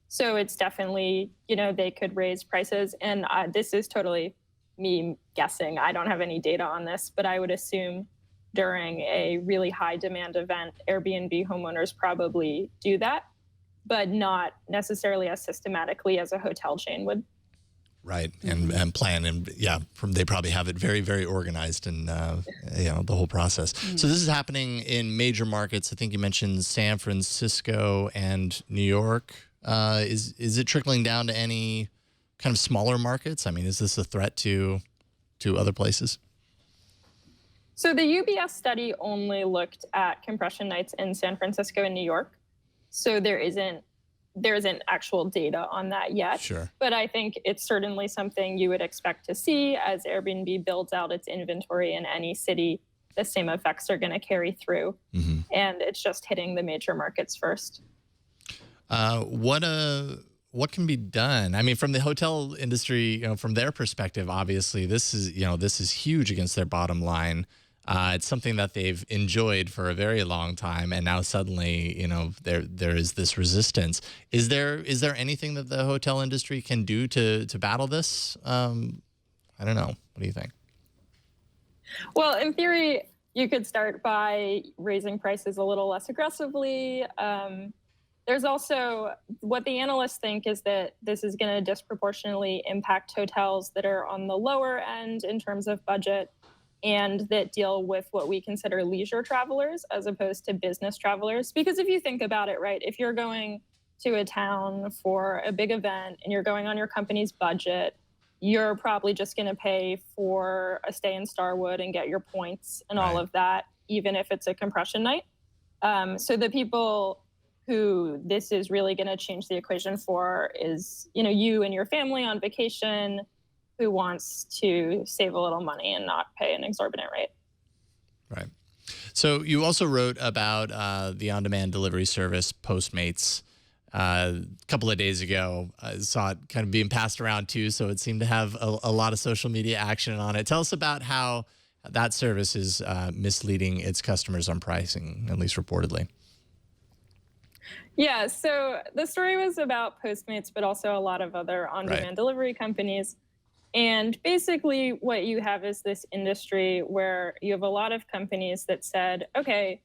Speaker 5: So it's definitely, they could raise prices. And this is totally me guessing. I don't have any data on this, but I would assume during a really high demand event, Airbnb homeowners probably do that, but not necessarily as systematically as a hotel chain would.
Speaker 2: Right, and plan, and they probably have it very, very organized, and the whole process. So this is happening in major markets. I think you mentioned San Francisco and New York. Is it trickling down to any kind of smaller markets? I mean, is this a threat to other places?
Speaker 5: So the UBS study only looked at compression nights in San Francisco and New York. So there isn't actual data on that yet.
Speaker 2: Sure.
Speaker 5: But I think it's certainly something you would expect to see as Airbnb builds out its inventory in any city. The same effects are going to carry through. Mm-hmm. And it's just hitting the major markets first.
Speaker 2: what can be done? I mean, from the hotel industry, from their perspective, obviously, this is huge against their bottom line. It's something that they've enjoyed for a very long time, and now suddenly, there is this resistance. Is there anything that the hotel industry can do to battle this? I don't know. What do you think?
Speaker 5: Well, in theory, you could start by raising prices a little less aggressively. There's also what the analysts think is that this is going to disproportionately impact hotels that are on the lower end in terms of budget and that deal with what we consider leisure travelers as opposed to business travelers. Because if you think about it, right, if you're going to a town for a big event and you're going on your company's budget, you're probably just going to pay for a stay in Starwood and get your points and all of that, even if it's a compression night. So the people who this is really going to change the equation for is, you and your family on vacation who wants to save a little money and not pay an exorbitant rate.
Speaker 2: Right. So you also wrote about the on-demand delivery service Postmates a couple of days ago. I saw it kind of being passed around too, so it seemed to have a lot of social media action on it. Tell us about how that service is misleading its customers on pricing, at least reportedly.
Speaker 5: Yeah, so the story was about Postmates, but also a lot of other on-demand delivery companies. And basically what you have is this industry where you have a lot of companies that said, okay,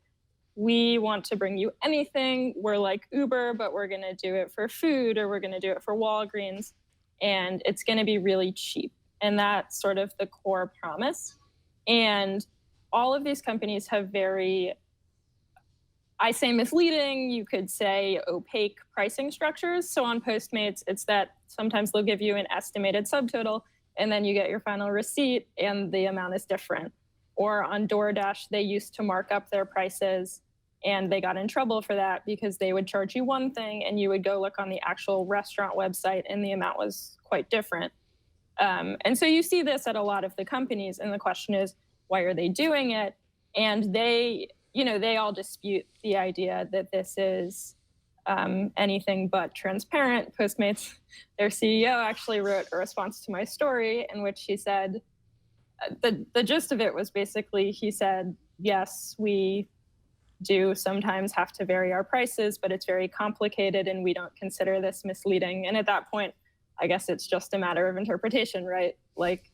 Speaker 5: we want to bring you anything. We're like Uber, but we're going to do it for food, or we're going to do it for Walgreens. And it's going to be really cheap. And that's sort of the core promise. And all of these companies have very, I say misleading, you could say opaque pricing structures. So on Postmates, it's that sometimes they'll give you an estimated subtotal, and then you get your final receipt and the amount is different. Or on DoorDash, they used to mark up their prices and they got in trouble for that because they would charge you one thing and you would go look on the actual restaurant website and the amount was quite different. And so you see this at a lot of the companies, and the question is, why are they doing it? And they all dispute the idea that this is anything but transparent. Postmates, their CEO actually wrote a response to my story in which he said, the gist of it was basically, he said, yes, we do sometimes have to vary our prices, but it's very complicated and we don't consider this misleading. And at that point, I guess it's just a matter of interpretation, right? Like,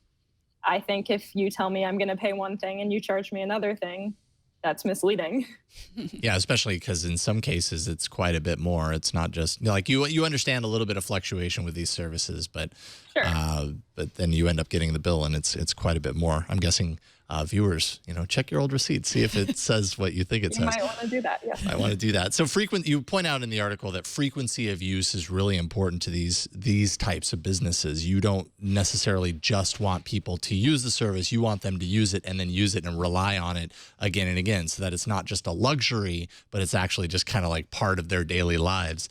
Speaker 5: I think if you tell me I'm going to pay one thing and you charge me another thing, that's misleading.
Speaker 2: Yeah, especially because in some cases it's quite a bit more. It's not just like you understand a little bit of fluctuation with these services, but but then you end up getting the bill and it's quite a bit more. I'm guessing viewers, check your old receipts, see if it says what you think it says.
Speaker 5: You might want to do that. Yes,
Speaker 2: I want to do that. So you point out in the article that frequency of use is really important to these types of businesses. You don't necessarily just want people to use the service. You want them to use it and then use it and rely on it again and again, so that it's not just a luxury, but it's actually just kind of like part of their daily lives.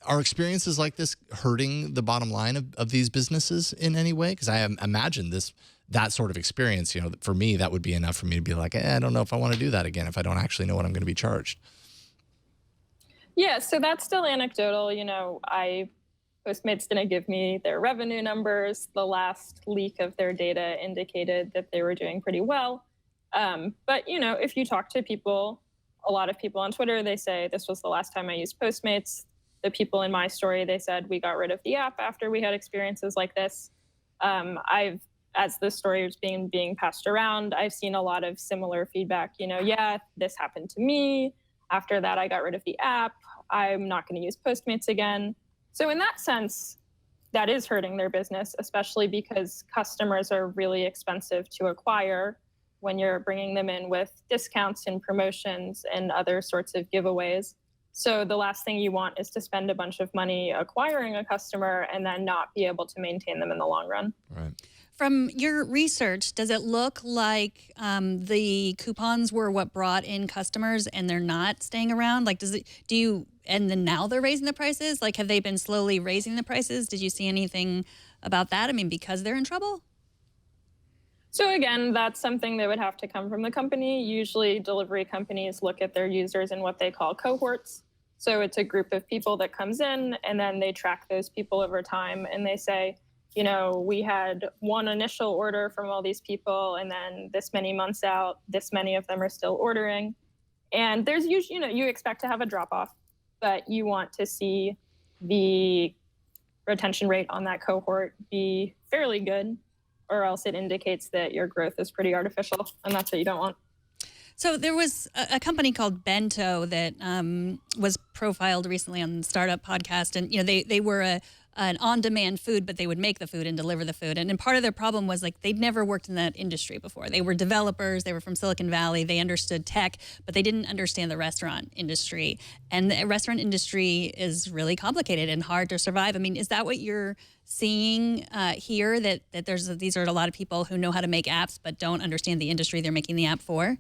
Speaker 2: Are experiences like this hurting the bottom line of these businesses in any way? Because I imagine that sort of experience, for me, that would be enough for me to be like, I don't know if I want to do that again if I don't actually know what I'm going to be charged.
Speaker 5: Yeah, so that's still anecdotal. Postmates didn't give me their revenue numbers. The last leak of their data indicated that they were doing pretty well. But, if you talk to people, a lot of people on Twitter, they say, this was the last time I used Postmates. The people in my story, they said, we got rid of the app after we had experiences like this. As the story was being passed around, I've seen a lot of similar feedback. Yeah, this happened to me. After that, I got rid of the app. I'm not going to use Postmates again. So in that sense, that is hurting their business, especially because customers are really expensive to acquire when you're bringing them in with discounts and promotions and other sorts of giveaways. So the last thing you want is to spend a bunch of money acquiring a customer and then not be able to maintain them in the long run.
Speaker 2: Right.
Speaker 1: From your research, does it look like the coupons were what brought in customers and they're not staying around? Like, and then now they're raising the prices? Like, have they been slowly raising the prices? Did you see anything about that? I mean, because they're in trouble?
Speaker 5: So again, that's something that would have to come from the company. Usually delivery companies look at their users in what they call cohorts. So it's a group of people that comes in, and then they track those people over time, and they say, you know, we had one initial order from all these people, and then this many months out, this many of them are still ordering. And there's usually, you know, you expect to have a drop off, but you want to see the retention rate on that cohort be fairly good, or else it indicates that your growth is pretty artificial, and that's what you don't want.
Speaker 1: So there was a company called Bento that was profiled recently on the Startup Podcast, and you know they were an on-demand food, but they would make the food and deliver the food. And part of their problem was like they'd never worked in that industry before. They were developers, they were from Silicon Valley, they understood tech, but they didn't understand the restaurant industry. And the restaurant industry is really complicated and hard to survive. I mean, is that what you're seeing here? That these are a lot of people who know how to make apps but don't understand the industry they're making the app for?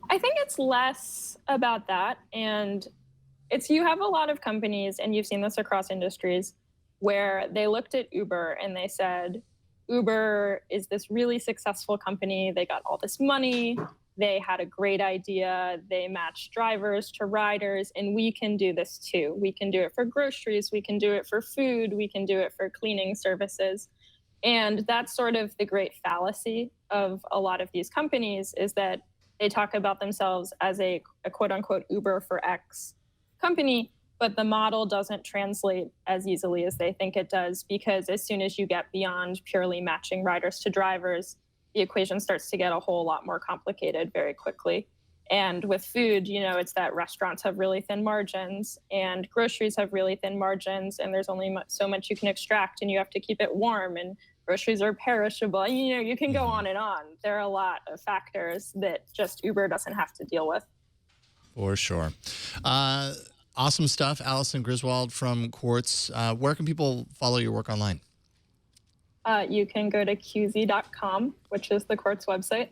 Speaker 5: I think it's less about that, and you have a lot of companies, and you've seen this across industries, where they looked at Uber and they said, Uber is this really successful company. They got all this money. They had a great idea. They matched drivers to riders, and we can do this too. We can do it for groceries. We can do it for food. We can do it for cleaning services. And that's sort of the great fallacy of a lot of these companies, is that they talk about themselves as a quote unquote Uber for X company, but the model doesn't translate as easily as they think it does, because as soon as you get beyond purely matching riders to drivers, the equation starts to get a whole lot more complicated very quickly. And with food, you know, it's that restaurants have really thin margins and groceries have really thin margins, and there's only so much you can extract, and you have to keep it warm, and groceries are perishable. You know, you can go on and on. There are a lot of factors that just Uber doesn't have to deal with.
Speaker 2: For sure. Awesome stuff. Alison Griswold from Quartz. Where can people follow your work online?
Speaker 5: You can go to qz.com, which is the Quartz website,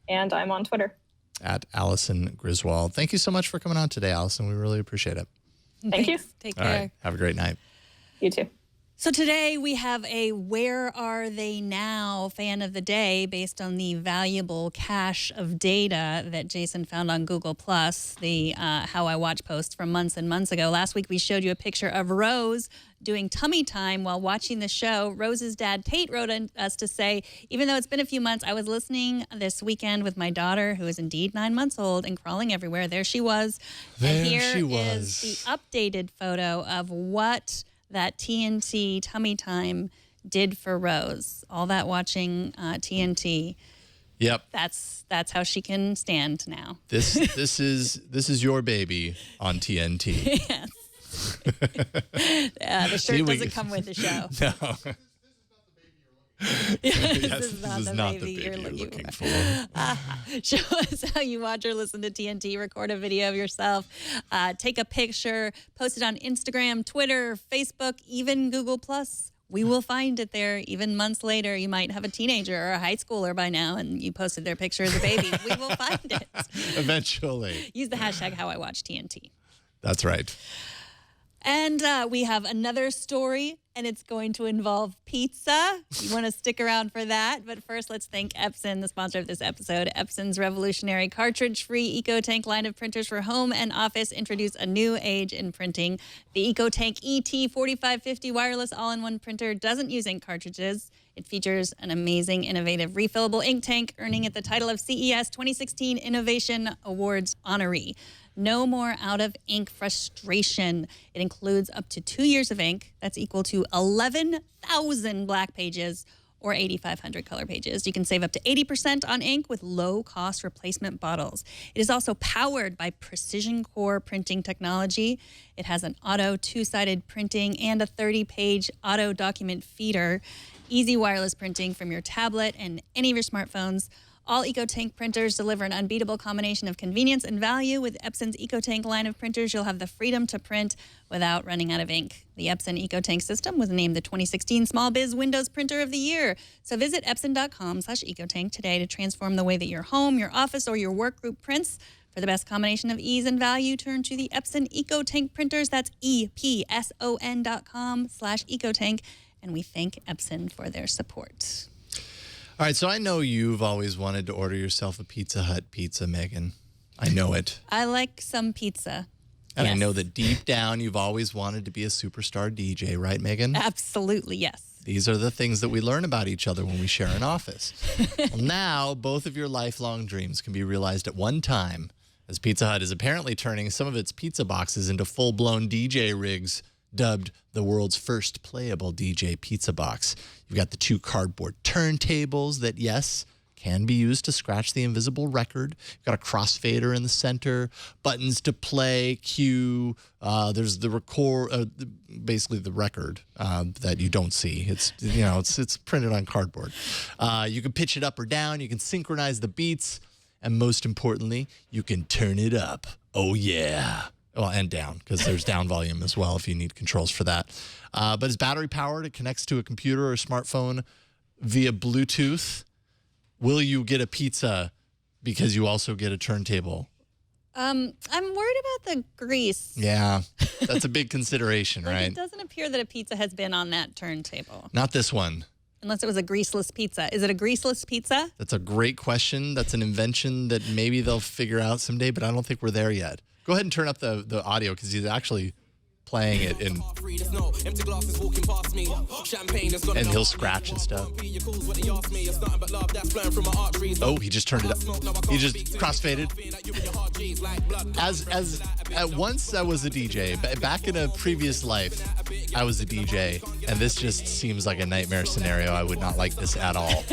Speaker 5: and I'm on Twitter.
Speaker 2: At Alison Griswold. Thank you so much for coming on today, Alison. We really appreciate it.
Speaker 5: Thank you.
Speaker 1: Take
Speaker 2: All
Speaker 1: care.
Speaker 2: right. Have a great night.
Speaker 5: You too.
Speaker 1: So today we have a Where Are They Now fan of the day based on the valuable cache of data that Jason found on Google+, the How I Watch post from months and months ago. Last week we showed you a picture of Rose doing tummy time while watching the show. Rose's dad, Tate, wrote us to say, even though it's been a few months, I was listening this weekend with my daughter, who is indeed 9 months old and crawling everywhere. There she was. And here is the updated photo of what that TNT tummy time did for Rose. All that watching TNT.
Speaker 2: Yep.
Speaker 1: That's how she can stand now.
Speaker 2: This is your baby on TNT.
Speaker 1: Yes. The shirt doesn't come with the show.
Speaker 2: No. This is not the baby you're looking for.
Speaker 1: Show us how you watch or listen to TNT. Record a video of yourself. Take a picture. Post it on Instagram, Twitter, Facebook, even Google+. We will find it there. Even months later, you might have a teenager or a high schooler by now, and you posted their picture of the baby. We will find it.
Speaker 2: Eventually.
Speaker 1: Use the hashtag #HowIWatchTNT.
Speaker 2: That's right.
Speaker 1: And we have another story, and it's going to involve pizza. You want to stick around for that. But first, let's thank Epson, the sponsor of this episode. Epson's revolutionary cartridge-free EcoTank line of printers for home and office introduce a new age in printing. The EcoTank ET4550 wireless all-in-one printer doesn't use ink cartridges. It features an amazing, innovative, refillable ink tank, earning it the title of CES 2016 Innovation Awards honoree. No more out-of-ink frustration. It includes up to 2 years of ink. That's equal to 11,000 black pages or 8,500 color pages. You can save up to 80% on ink with low-cost replacement bottles. It is also powered by precision core printing technology. It has an auto two-sided printing and a 30-page auto document feeder. Easy wireless printing from your tablet and any of your smartphones. All EcoTank printers deliver an unbeatable combination of convenience and value. With Epson's EcoTank line of printers, you'll have the freedom to print without running out of ink. The Epson EcoTank system was named the 2016 Small Biz Windows Printer of the Year. So visit epson.com/EcoTank today to transform the way that your home, your office, or your work group prints. For the best combination of ease and value, turn to the Epson EcoTank printers. That's EPSON.com/EcoTank. And we thank Epson for their support.
Speaker 2: All right, so I know you've always wanted to order yourself a Pizza Hut pizza, Megan. I know it.
Speaker 1: I like some pizza.
Speaker 2: And I
Speaker 1: Yes.
Speaker 2: know that deep down you've always wanted to be a superstar DJ, right, Megan?
Speaker 1: Absolutely, yes.
Speaker 2: These are the things that we learn about each other when we share an office. Well, now, both of your lifelong dreams can be realized at one time, as Pizza Hut is apparently turning some of its pizza boxes into full-blown DJ rigs, dubbed the world's first playable DJ pizza box. You've got the 2 cardboard turntables that, yes, can be used to scratch the invisible record. You've got a crossfader in the center, buttons to play, cue. There's the record, basically the record that you don't see. It's it's printed on cardboard. You can pitch it up or down. You can synchronize the beats, and most importantly, you can turn it up. Oh yeah. Well, and down, because there's down volume as well if you need controls for that. But it's battery powered. It connects to a computer or smartphone via Bluetooth. Will you get a pizza because you also get a turntable?
Speaker 1: I'm worried about the grease.
Speaker 2: Yeah, that's a big consideration,
Speaker 1: Like,
Speaker 2: right?
Speaker 1: It doesn't appear that a pizza has been on that turntable.
Speaker 2: Not this one.
Speaker 1: Unless it was a greaseless pizza. Is it a greaseless pizza?
Speaker 2: That's a great question. That's an invention that maybe they'll figure out someday, but I don't think we're there yet. Go ahead and turn up the audio because he's actually playing it in, and he'll scratch and stuff. Oh, he just turned it up. He just crossfaded. As at once I was a DJ, back in a previous life, I was a DJ, and this just seems like a nightmare scenario. I would not like this at all.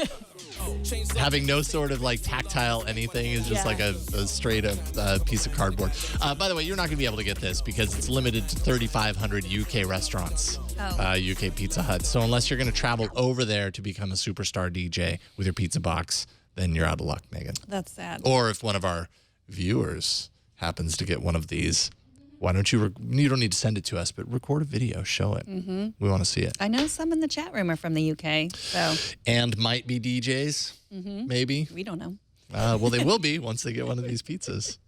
Speaker 2: Having no sort of like tactile anything is just like a straight up piece of cardboard. By the way, you're not going to be able to get this because it's limited to 3,500 UK restaurants, UK Pizza Hut. So unless you're going to travel over there to become a superstar DJ with your pizza box, then you're out of luck, Megan.
Speaker 1: That's sad.
Speaker 2: Or if one of our viewers happens to get one of these, why don't you don't need to send it to us, but record a video, show it. Mm-hmm. We want to see it.
Speaker 1: I know some in the chat room are from the UK, so.
Speaker 2: And might be DJs, maybe.
Speaker 1: We don't know.
Speaker 2: Well, they will be once they get one of these pizzas.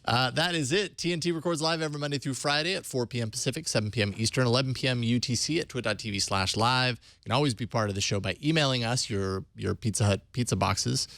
Speaker 2: That is it. TNT records live every Monday through Friday at 4 p.m. Pacific, 7 p.m. Eastern, 11 p.m. UTC at twit.tv/live. You can always be part of the show by emailing us your Pizza Hut pizza boxes,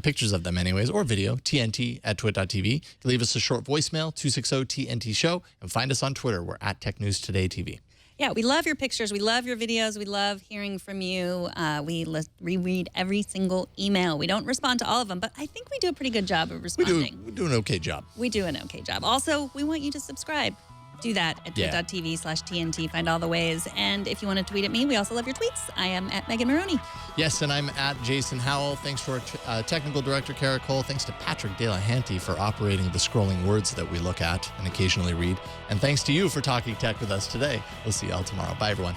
Speaker 2: pictures of them anyways, or video, tnt@twit.tv. You can leave us a short voicemail, 260-TNT-SHOW, and find us on Twitter. We're at Tech News Today TV.
Speaker 1: Yeah, we love your pictures. We love your videos. We love hearing from you. We reread every single email. We don't respond to all of them, but I think we do a pretty good job of responding.
Speaker 2: We do an okay job.
Speaker 1: We do an okay job. Also, we want you to subscribe. Do that at twit.tv/TNT. Find all the ways. And if you want to tweet at me, we also love your tweets. I am at Megan Morrone.
Speaker 2: Yes, and I'm at Jason Howell. Thanks to our technical director, Kerry. Thanks to Patrick De La Hanty for operating the scrolling words that we look at and occasionally read. And thanks to you for talking tech with us today. We'll see you all tomorrow. Bye, everyone.